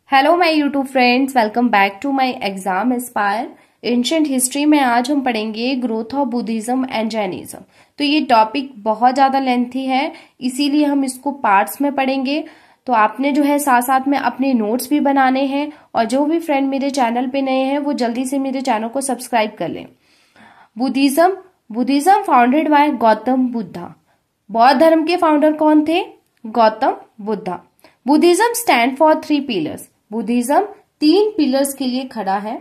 Hello my YouTube friends, welcome back to my exam aspire. Ancient history में आज हम पढ़ेंगे growth of Buddhism and Jainism. तो ये टॉपिक बहुत ज़्यादा लेंथी है, इसीलिए हम इसको पार्ट्स में पढ़ेंगे। तो आपने जो है साथ साथ में अपने नोट्स भी बनाने हैं, और जो भी फ्रेंड मेरे चैनल पे नए हैं वो जल्दी से मेरे चैनल को सब्सक्राइब कर लें। Buddhism Buddhism founded by Gautam Buddha. बौद्ध धर्म के फाउंडर कौन थे? Gautam Buddha. Buddhism stand for 3 pillars. Buddhism 3 pillars के लिए खड़ा है।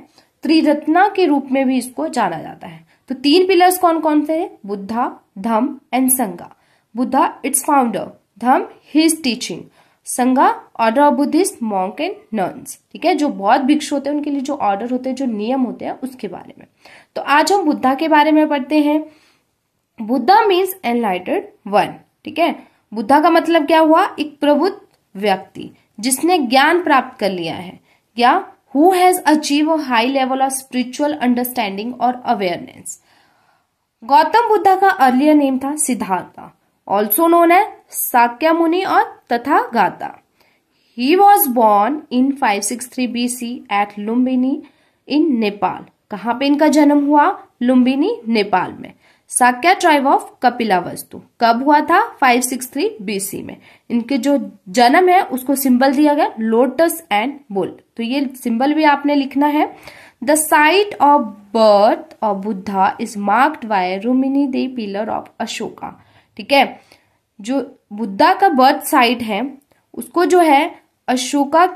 त्रिरत्ना के रूप में भी इसको जाना जाता है। तो 3 पिलर्स कौन कौन से हैं? Buddha, Dhamma and Sangha. Buddha its founder, Dhamma his teaching, Sangha order of Buddhist monk and nuns. ठीक है, जो बौद्ध भिक्षु होते हैं उनके लिए जो ऑर्डर होते हैं, जो नियम होते हैं, उसके बारे में। तो आज हम बुद्धा के बारे में पढ़ते हैं। Buddha means एनलाइटेड one. ठीक है, बुद्धा का मतलब क्या हुआ? एक प्रबुद्ध व्यक्ति जिसने ज्ञान प्राप्त कर लिया है, या who has achieve a high level of spiritual understanding और अवेयरनेस। गौतम बुद्धा का अर्लियर नेम था Siddhartha, also known as Shakya Muni और Tathagata. He was born in 563 BC at Lumbini in Nepal. कहाँ पे इनका जन्म हुआ? लुम्बिनी, नेपाल में। Shakya tribe of Kapilavastu. कब हुआ था? 563 BC में। इनके जो जन्म है उसको सिंबल दिया गया लोटस एंड बुल। तो ये सिंबल भी आपने लिखना है। The site of birth of Buddha is marked by Rukmini Devi pillar of Ashoka. ठीक है, जो बुद्धा का बर्थ साइट है उसको जो है अशोका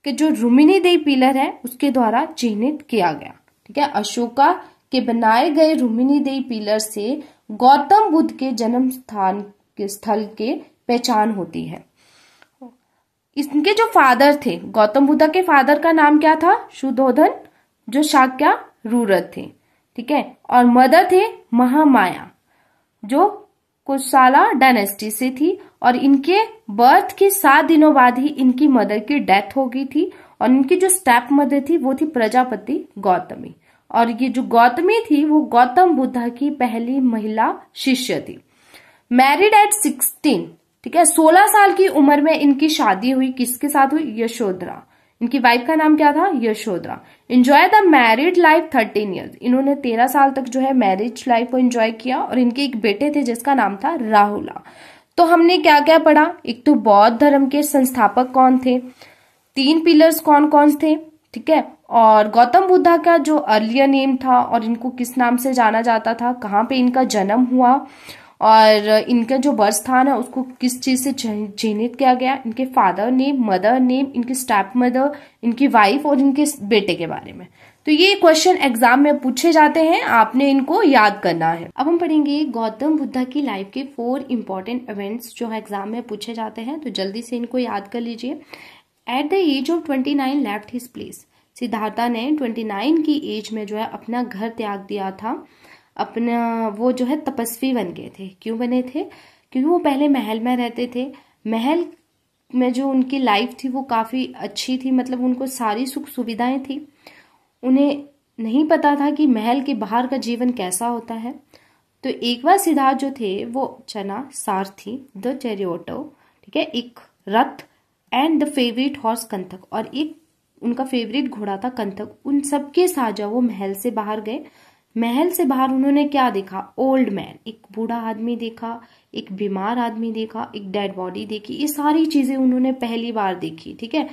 के जो रुक्मिणी देवी पिलर है उसके द्वारा चिन्हित किया गया। ठीक है, अशोका के बनाए गए रुक्मिणी देवी पिलर से गौतम बुद्ध के जन्म स्थान के स्थल के पहचान होती है। इनके जो फादर थे, गौतम बुद्ध के फादर का नाम क्या था? शुद्धोधन, जो शाक्या रूरत थे। ठीक है, और मदर थे महामाया, जो कुशाला डायनेस्टी से थी। और इनके बर्थ के 7 दिनों बाद ही इनकी मदर की डेथ हो गई थी। और इनकी जो स्टेप मदर थी वो थी प्रजापति गौतमी। और ये जो गौतमी थी वो गौतम बुद्धा की पहली महिला शिष्य थी। Married eight 16। ठीक है, 16 साल की उम्र में इनकी शादी हुई। किसके साथ हुई? यशोधरा। इनकी वाइफ का नाम क्या था? Yashodhara. Enjoy the married life 13 years. इन्होंने 13 साल तक जो है मैरिज लाइफ को एंजॉय किया। और इनके एक बेटे थे जिसका नाम था राहुला। तो हमने क्या क्या पढ़ा? एक तो बौद्ध धर्म के संस्थापक कौन थे, 3 पिलर्स कौन कौन थे। ठीक है, और गौतम बुद्धा का जो अर्लियर नेम था और इनको किस नाम से जाना जाता था, कहाँ पे इनका जन्म हुआ, और इनका जो बर्थ स्थान है उसको किस चीज से चिन्हित किया गया, इनके फादर नेम, मदर नेम, इनकी स्टेप मदर, इनकी वाइफ और इनके बेटे के बारे में। तो ये क्वेश्चन एग्जाम में पूछे जाते हैं, आपने इनको याद करना है। अब हम पढ़ेंगे गौतम बुद्धा की लाइफ के 4 इंपॉर्टेंट इवेंट्स जो एग्जाम में पूछे जाते हैं। तो जल्दी से इनको याद कर लीजिए। At the age of 29 left his place. Siddhartha ने 29 की एज में जो है अपना घर त्याग दिया था। अपना वो जो है तपस्वी बन गए थे। क्यों बने थे? क्योंकि वो पहले महल में रहते थे। महल में जो उनकी लाइफ थी वो काफी अच्छी थी, मतलब उनको सारी सुख सुविधाएं थी। उन्हें नहीं पता था कि महल के बाहर का जीवन कैसा होता है। तो एक बार सिद्धार्थ जो थे वो चना, सारथी, द चैरियोटो, ठीक है, एक रथ and the favourite horse Kanthaka, और एक उनका फेवरेट घोड़ा था कंथक, उन सबके साथ जब वो महल से बाहर गए, महल से बाहर उन्होंने क्या देखा? ओल्ड मैन, एक बूढ़ा आदमी देखा, एक बीमार आदमी देखा, एक डेड बॉडी देखी। ये सारी चीजें उन्होंने पहली बार देखी। ठीक है,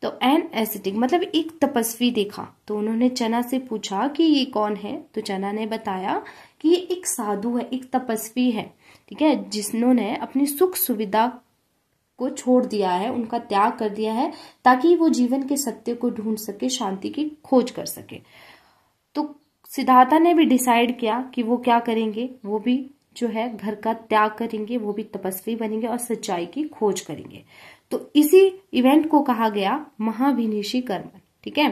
तो एन एस्थेटिक मतलब एक तपस्वी देखा। तो उन्होंने चना से पूछा कि ये कौन है? तो चना ने बताया कि ये एक साधु है, एक तपस्वी है। ठीक है, जिन्होंने अपनी सुख सुविधा को छोड़ दिया है, उनका त्याग कर दिया है, ताकि वो जीवन के सत्य को ढूंढ सके, शांति की खोज कर सके। तो सिद्धार्था ने भी डिसाइड किया कि वो क्या करेंगे, वो भी जो है घर का त्याग करेंगे, वो भी तपस्वी बनेंगे और सच्चाई की खोज करेंगे। तो इसी इवेंट को कहा गया महाविनिशि कर्मन। ठीक है,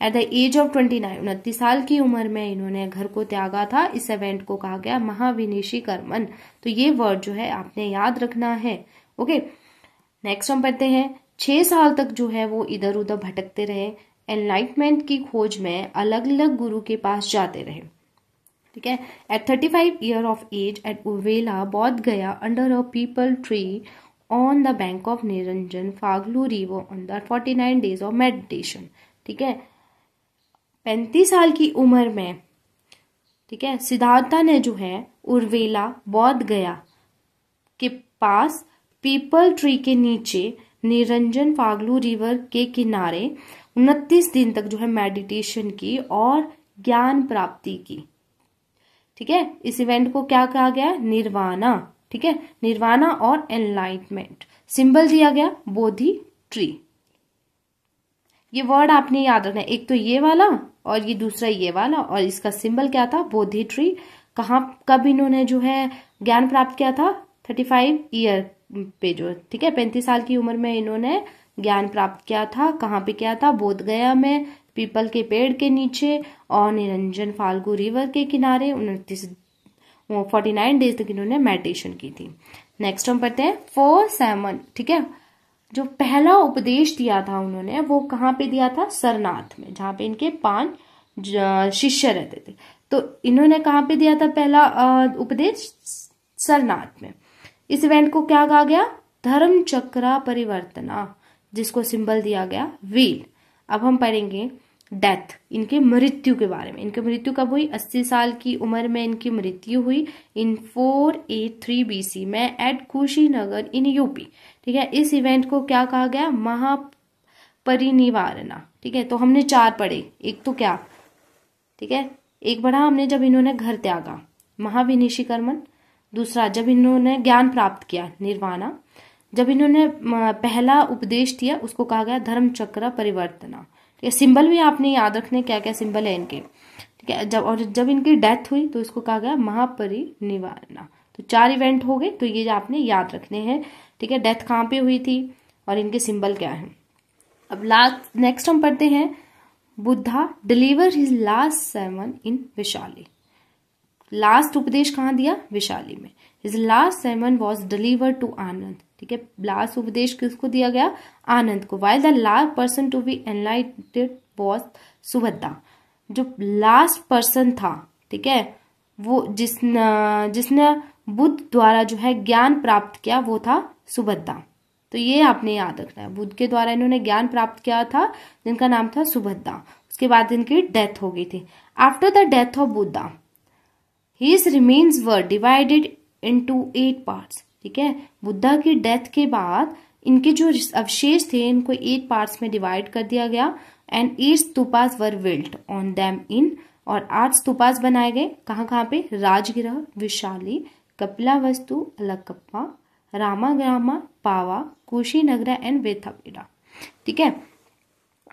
एट द एज ऑफ 29, 29 साल की उम्र में इन्होंने घर को त्यागा था। इस इवेंट को कहा गया महाविनिशि कर्मन। तो ये वर्ड जो है आपने याद रखना है। ओके, नेक्स्ट हम पढ़ते हैं। 6 साल तक जो है वो इधर उधर भटकते रहे, एनलाइटमेंट की खोज में अलग अलग गुरु के पास जाते रहे। ठीक है, at 35 year of age at Uruvela Bodh Gaya under a peepal tree on the bank of Niranjan फागलू river on the 49 days of meditation. ठीक है, 35 साल की उम्र में, ठीक है, सिद्धार्था ने जो है उर्वेला बोध गया के पास पीपल ट्री के नीचे निरंजन फागलू रिवर के किनारे 29 दिन तक जो है मेडिटेशन की और ज्ञान प्राप्ति की। ठीक है, इस इवेंट को क्या कहा गया? निर्वाणा। ठीक है, निर्वाणा और एनलाइटमेंट। सिंबल दिया गया बोधि ट्री। ये वर्ड आपने याद रखना है, एक तो ये वाला और ये दूसरा ये वाला, और इसका सिंबल क्या था? बोधि ट्री। कहाँ कब इन्होंने जो है ज्ञान प्राप्त किया था? 35 ईयर पे जो, ठीक है, 35 साल की उम्र में इन्होंने ज्ञान प्राप्त किया था। कहाँ पे किया था? बोध गया में, पीपल के पेड़ के नीचे और निरंजन फाल्गु रिवर के किनारे 49 डेज तक इन्होंने मेडिटेशन की थी। नेक्स्ट हम पढ़ते हैं 4 7। ठीक है, जो पहला उपदेश दिया था उन्होंने वो कहाँ पे दिया था? सरनाथ में, जहाँ पे इनके 5 शिष्य रहते थे। तो इन्होंने कहाँ पे दिया था पहला उपदेश? सरनाथ में। इस इवेंट को क्या कहा गया? धर्म चक्रा परिवर्तना, जिसको सिंबल दिया गया व्हील। अब हम पढ़ेंगे डेथ, इनके मृत्यु के बारे में। इनकी मृत्यु कब हुई? 80 साल की उम्र में इनकी मृत्यु हुई इन 483 BC में एट कुशीनगर इन यूपी। ठीक है, इस इवेंट को क्या कहा गया? महापरिनिवारणा। ठीक है, तो हमने 4 पढ़े। एक तो क्या, ठीक है, एक पढ़ा हमने जब इन्होंने घर त्यागा, महाविनिशीकर्मन। दूसरा, जब इन्होंने ज्ञान प्राप्त किया, निर्वाणा। जब इन्होंने पहला उपदेश दिया उसको कहा गया धर्म चक्र परिवर्तना। ठीक है, सिंबल भी आपने याद रखने क्या क्या सिंबल है इनके। ठीक है, जब इनकी डेथ हुई तो इसको कहा गया महापरिनिवारणा। तो 4 इवेंट हो गए, तो ये जो आपने याद रखने हैं। ठीक है, डेथ कहाँ पे हुई थी और इनके सिंबल क्या है। अब नेक्स्ट हम पढ़ते हैं Buddha deliver his last sermon in Vaishali. Last उपदेश कहाँ दिया? विशाली में। His last sermon was deliver to Ananda. ठीक है, लास्ट उपदेश किसको दिया गया? आनंद को। While the last person to be enlightened was Subhadra. जो लास्ट पर्सन था, ठीक है, वो जिसने बुद्ध द्वारा जो है ज्ञान प्राप्त किया वो था सुभद्रा। तो ये आपने याद रखना है, बुद्ध के द्वारा इन्होंने ज्ञान प्राप्त किया था जिनका नाम था सुभद्रा। उसके बाद इनकी डेथ हो गई थी। After the death of Buddha His remains were divided into 8 parts। ठीक है, बुद्धा की डेथ के बाद इनके जो अवशेष थे इनको 8 पार्ट्स में डिवाइड कर दिया गया। And 8 stupas were built on them in, और 8 स्तूपास बनाए गए। कहाँ कहाँ पे? राजगिरह, विशाली, कपिलावस्तु, अलकप्पा, रामाग्रामा, पावा, कुशीनगर एंड वेथापेड़ा। ठीक है,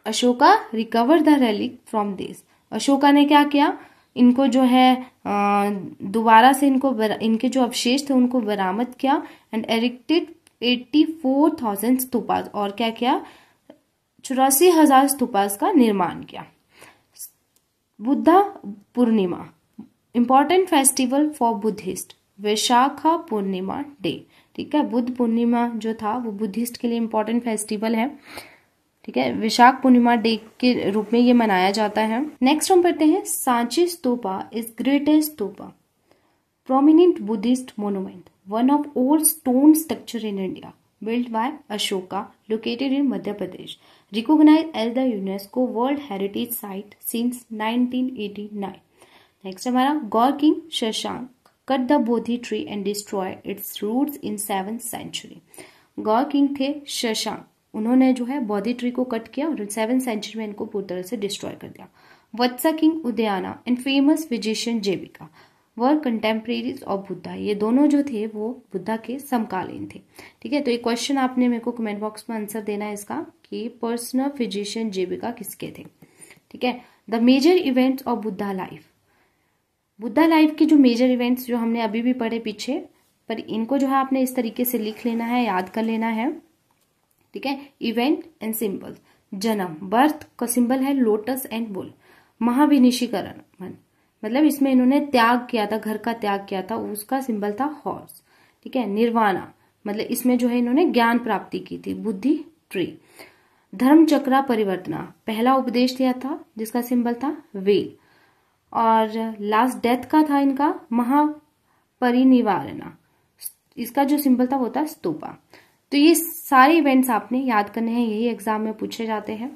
Ashoka recover the relic from this. Ashoka ने क्या किया? इनको जो है दोबारा से इनके जो अवशेष थे उनको बरामद किया। एंड एरिक्टेड 84,000 स्तूपास, और क्या किया? 84,000 स्तूपास का निर्माण किया। Buddha Purnima, important festival for Buddhist, Vaishakha Purnima day. ठीक है, बुद्ध पूर्णिमा जो था वो बुद्धिस्ट के लिए इंपॉर्टेंट फेस्टिवल है। ठीक है, विशाख पूर्णिमा डे के रूप में ये मनाया जाता है। नेक्स्ट हम पढ़ते हैं Sanchi stupa is greatest stupa, prominent Buddhist monument, one of old stone structure in India, built by Ashoka, located in Madhya Pradesh, recognized as the UNESCO World Heritage Site since 1989. Next हमारा Gaur king Shashank cut the Bodhi tree and destroyed its roots in 7th century. Gaur king थे शशांक, उन्होंने जो है बोधि tree को cut किया और 7th century में इनको पूरी तरह से डिस्ट्रॉय कर दिया। Vatsa king Udayana and famous physician Jivaka were contemporaries of Buddha. ये दोनों जो थे वो बुद्धा के समकालीन थे। ठीक है, तो एक क्वेश्चन आपने मेरे को कमेंट बॉक्स में आंसर देना है इसका कि पर्सनल फिजिशियन जेबिका किसके थे। ठीक है, the major events of Buddha life. Buddha life के जो मेजर इवेंट्स जो हमने अभी भी पढ़े पीछे, पर इनको जो है आपने इस तरीके से लिख लेना है, याद कर लेना है। ठीक है, इवेंट एंड सिंबल। जन्म, बर्थ का सिंबल है लोटस एंड बुल। महाविनिशीकरण मतलब इसमें इन्होंने त्याग किया था, घर का त्याग किया था, उसका सिंबल था हॉर्स। ठीक है, निर्वाणा मतलब इसमें जो है इन्होंने ज्ञान प्राप्ति की थी, बुद्धि ट्री। धर्म चक्रा परिवर्तना, पहला उपदेश दिया था जिसका सिंबल था वेल। और लास्ट डेथ का था इनका महापरिनिवारणा, इसका जो सिंबल था वो था स्तूपा। तो ये सारे इवेंट्स आपने याद करने हैं, यही एग्जाम में पूछे जाते हैं।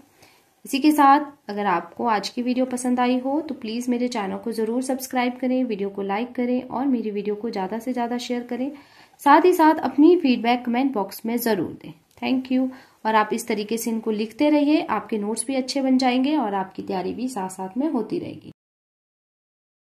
इसी के साथ अगर आपको आज की वीडियो पसंद आई हो तो प्लीज़ मेरे चैनल को ज़रूर सब्सक्राइब करें, वीडियो को लाइक करें और मेरी वीडियो को ज़्यादा से ज़्यादा शेयर करें। साथ ही साथ अपनी फीडबैक कमेंट बॉक्स में ज़रूर दें। Thank you. और आप इस तरीके से इनको लिखते रहिए, आपके नोट्स भी अच्छे बन जाएंगे और आपकी तैयारी भी साथ साथ में होती रहेगी।